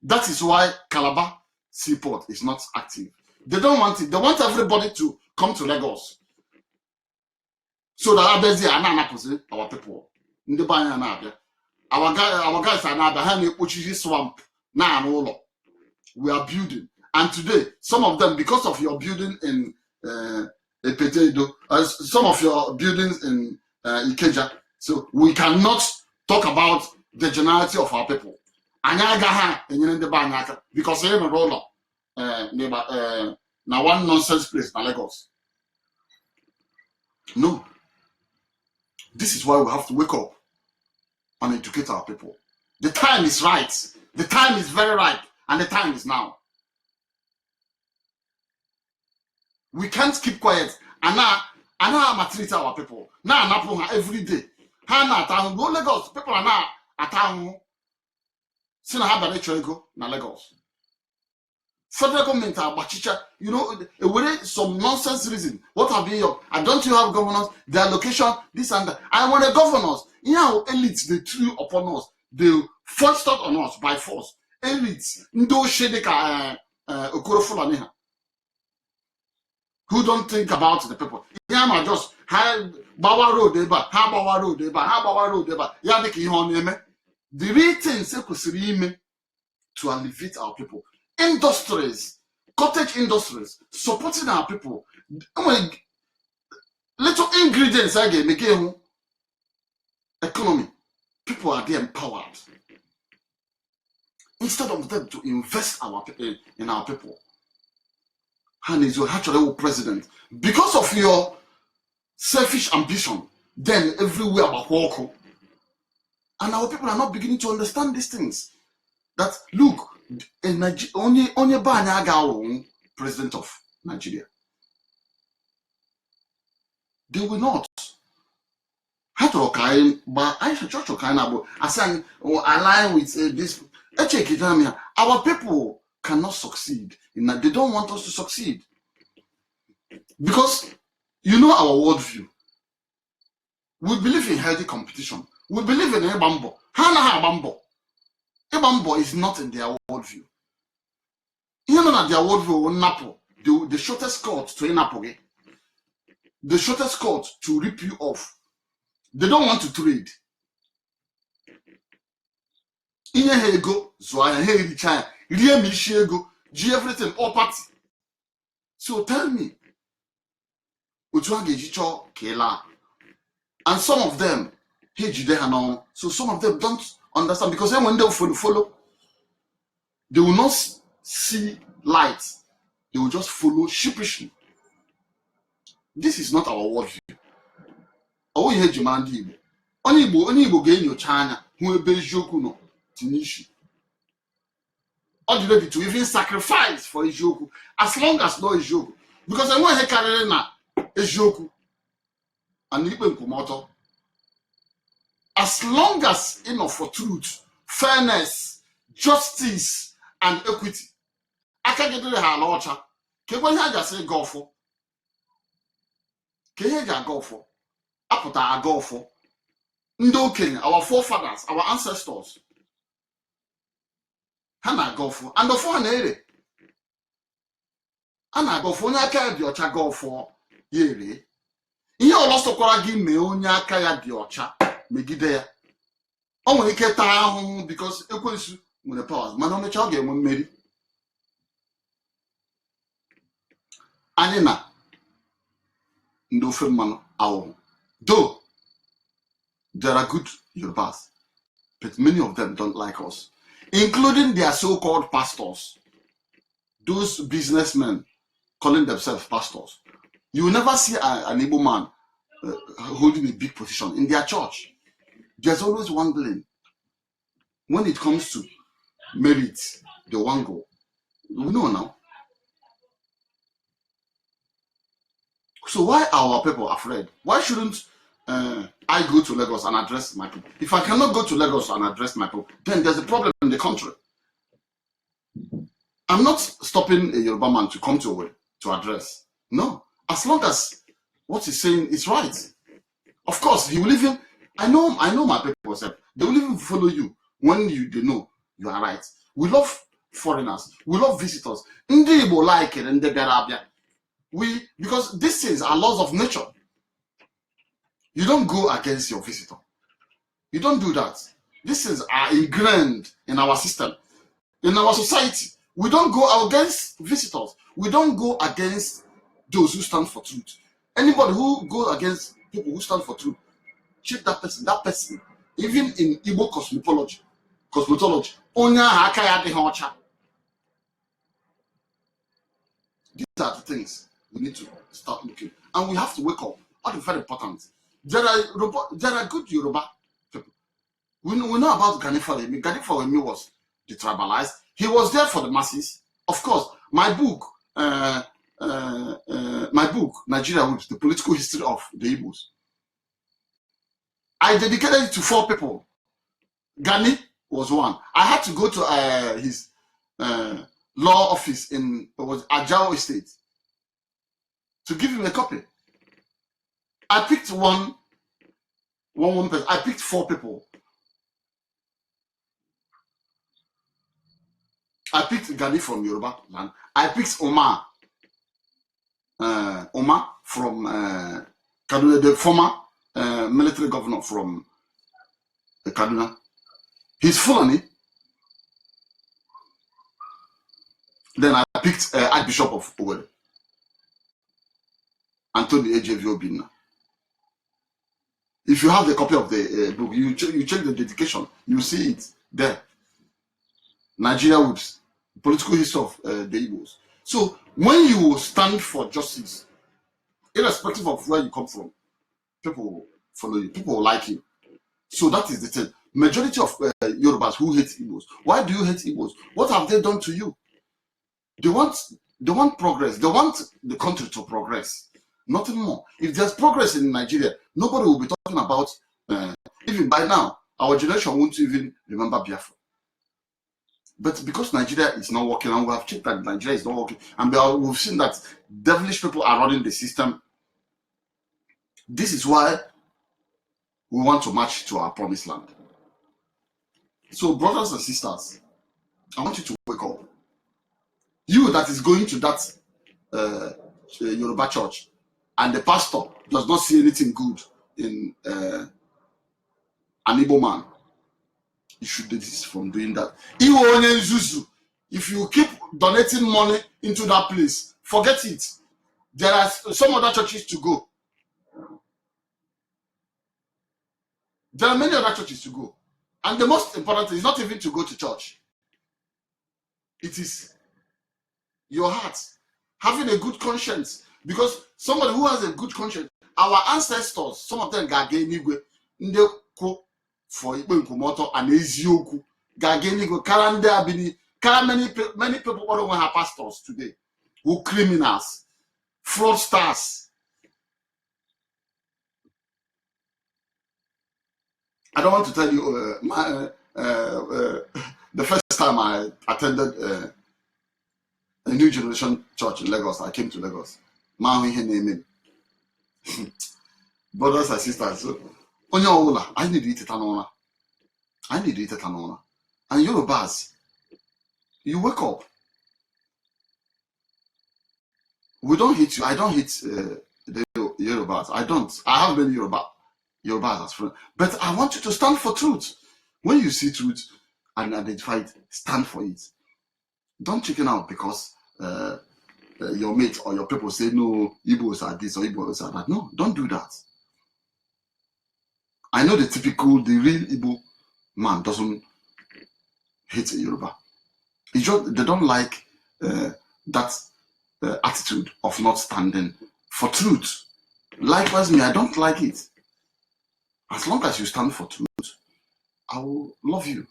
That is why Calabar seaport is not active. They don't want it. They want everybody to come to Lagos. So that our people. Our guys are now behind the swamp. Now we are building. And today, some of them, because of your building in Epetedo, some of your buildings in Ikeja, so we cannot talk about the generality of our people. Because they're in a roller. Now one nonsense place in Lagos. No. This is why we have to wake up and educate our people. The time is right. The time is very right. And the time is now. We can't keep quiet. And now I'm treat our people. Now I'm every day. Go Lagos. People are now at town. See now how they go na Lagos. Federal government are bachicha, you know, some nonsense reason. What have been your? And don't you have governors? Their location, this and that. I want the governors. Elites, they threw upon us. They forced out on us by force. Elites, ndo shedeka okorofulaniha, who don't think about the people. Yama just how Bawa road eba, how Bawa road eba, how Bawa road eba. Yadiki honeme. The real thing se to alleviate our people. Industries, cottage industries, supporting our people. Little ingredients again, economy. People are there empowered. Instead of them to invest in our people. And is your actual president. Because of your selfish ambition, then everywhere about walk. And our people are not beginning to understand these things. That look, in Nigeria, only Banyaga president of Nigeria. They will not. But I should church align with this. Our people cannot succeed. They don't want us to succeed. Because you know our worldview. We believe in healthy competition. We believe in Ebambo. Hana Bambo. Ebambo is not in their worldview. You know that their worldview Napo, the shortest cut to Napo, the shortest cut to rip you off. They don't want to trade. Inye hego, zoaya he richaya, rie mi shego, g everything all party. So tell me, Utuangejicho Kela. And some of them, so some of them don't understand because then when they follow, they will not see light. They will just follow sheepishly. This is not our worldview. Oh, you heard your man, only Igbo gain your China, who be Joku no Tinishi. Are you ready to even sacrifice for Ijoku as long as no Ijoku? Because I want to carry na Ijoku and even Kumoto. As long as enough for truth, fairness, justice, and equity. I can't get the halacha. Can we just say go for? Can you just go for? I put a go for. Ndoking, our forefathers, our ancestors. Hana go for. And the four nere. Hana go for. Nyaka diocha go for. Yere. Ihe oloso kwara gi me onyaka ya diocha. Megide ya. O nwere ike taa ahụ because ekwensu nwere powers. Mana o mecha ọ ga-enwe mmeri. Anyị na ndị ofe mmanụ awụ. Though there are good Yorubas, but many of them don't like us, including their so-called pastors. Those businessmen calling themselves pastors. You will never see an Igbo man holding a big position in their church. There's always one blame. When it comes to merit, the one go. We know now. So why are our people afraid? Why shouldn't I go to Lagos and address my people? If I cannot go to Lagos and address my people, then there's a problem in the country. I'm not stopping a Yoruba man to come to address. No. As long as what he's saying is right. Of course, he will even I know my people say they will even follow you when they know you are right. We love foreigners, we love visitors. Ndị Igbo like it and they bịara abịa. Because these things are laws of nature. You don't go against your visitor. You don't do that. These things are ingrained in our system, in our society. We don't go against visitors. We don't go against those who stand for truth. Anybody who goes against people who stand for truth, check that person. That person, even in Igbo cosmetology, onya aka ya adịghị ọcha. These are the things we need to start looking, and we have to wake up. That is very important. There are good Yoruba people. We know about Gani Fawemi. Gani Fawemi was detribalized. He was there for the masses. Of course, my book, Nigeria Whips, the political history of the Igbos, I dedicated it to 4 people. Gani was one. I had to go to his law office in Ajao Estate to give him a copy. I picked one person. I picked 4 people. I picked Gani from Yoruba land. I picked Omar from Kaduna, the former military governor from Kaduna. He's Fulani. Then I picked Archbishop of Owerri, Anthony Ejevio Obinna. If you have the copy of the book, you check the dedication, you see it there. Nigeria Woods, political history of the Igbos. So when you stand for justice, irrespective of where you come from, people will follow you, people will like you. So that is the thing. Majority of Yorubas who hate Igbos. Why do you hate Igbos? What have they done to you? They want progress. They want the country to progress. Nothing more. If there's progress in Nigeria, nobody will be talking about, even by now, our generation won't even remember Biafra. But because Nigeria is not working, and we have checked that Nigeria is not working, and we've seen that devilish people are running the system, this is why we want to march to our promised land. So, brothers and sisters, I want you to wake up. You that is going to that Yoruba church, and the pastor does not see anything good in an Igbo man, you should desist from doing that. If you keep donating money into that place, forget it. There are some other churches to go. There are many other churches to go. And the most important thing is not even to go to church. It is your heart. Having a good conscience. Because somebody who has a good conscience, our ancestors, some of them got gainigwe, for Ikwenkumoto and Ezioku, Gagenigwe, Karande Abini, many people don't have pastors today, who criminals, fraudsters. I don't want to tell you, the first time I attended a New Generation church in Lagos, I came to Lagos. Brothers and sisters, I need to eat it on. I need to eat it on. And Yorubas, you wake up. We don't hate you. I don't hate the Yorubas. I don't. I have many Yorubas as friends. But I want you to stand for truth. When you see truth and identify it, stand for it. Don't chicken out because your mate or your people say, no, Igbos are this or Igbos are that. No, don't do that. I know the real Igbo man doesn't hate Yoruba. It's just, they don't like that attitude of not standing for truth. Likewise me, I don't like it. As long as you stand for truth, I will love you.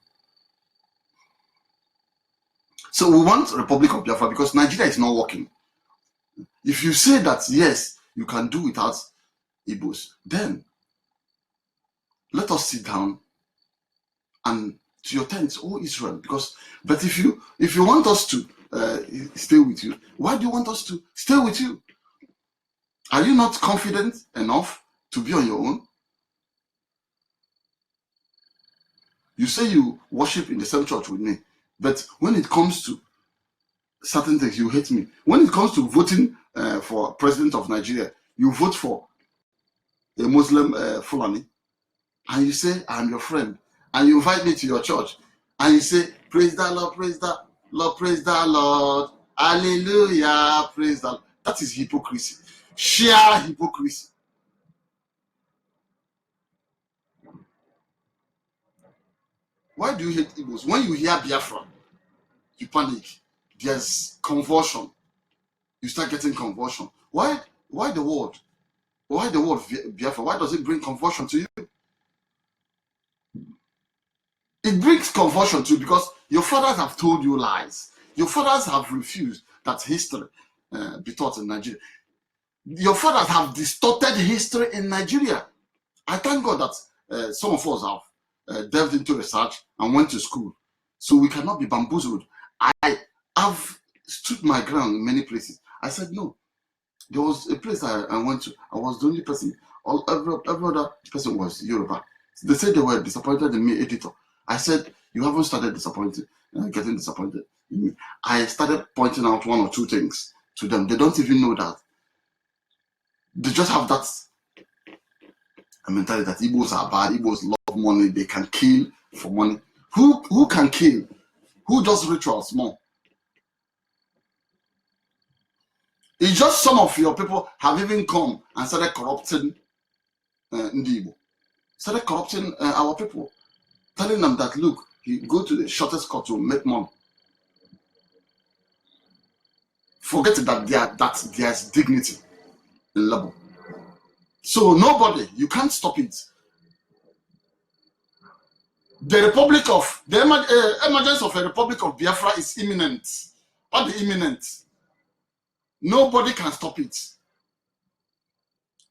So we want Republic of Biafra because Nigeria is not working. If you say that, yes, you can do without Igbos, then let us sit down and to your tents, oh Israel. But if you want us to stay with you, why do you want us to stay with you? Are you not confident enough to be on your own? You say you worship in the same church with me, but when it comes to certain things, you hate me. When it comes to voting for president of Nigeria, you vote for a Muslim Fulani, and you say, I'm your friend, and you invite me to your church, and you say, praise the Lord, praise the Lord, praise the Lord, hallelujah, praise the Lord. That is hypocrisy, sheer hypocrisy. Why do you hate Igbos? When you hear Biafra, you panic. There's convulsion. You start getting convulsion. Why the word? Why the word Biafra? Why does it bring convulsion to you? It brings convulsion to you because your fathers have told you lies. Your fathers have refused that history be taught in Nigeria. Your fathers have distorted history in Nigeria. I thank God that some of us have delved into research and went to school, so we cannot be bamboozled. I have stood my ground in many places. I said no. There was a place I went to. I was the only person. Every other person was Yoruba. They said they were disappointed in me, editor. I said, you haven't started getting disappointed in me. I started pointing out one or two things to them. They don't even know that. They just have that mentality that Igbos are bad. Igbos love money. They can kill for money. Who can kill? Who does rituals more? It's just some of your people have even come and started corrupting Ndi Igbo. Started corrupting our people. Telling them that, look, you go to the shortest cut to make money. Forget that there's dignity in labor. So nobody, you can't stop it. The emergence of a Republic of Biafra is imminent. What the imminent? Nobody can stop it.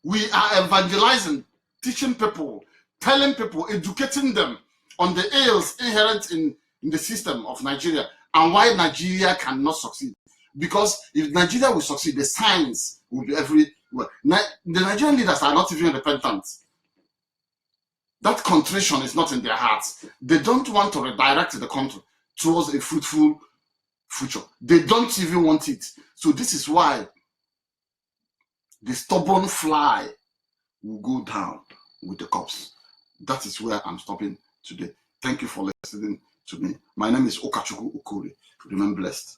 We are evangelizing, teaching people, telling people, educating them on the ills inherent in the system of Nigeria and why Nigeria cannot succeed. Because if Nigeria will succeed, the signs will be everywhere. The Nigerian leaders are not even repentant. That contrition is not in their hearts. They don't want to redirect the country towards a fruitful future. They don't even want it. So this is why the stubborn fly will go down with the cops. That is where I'm stopping today. Thank you for listening to me. My name is Okachuku Okori. Remain blessed.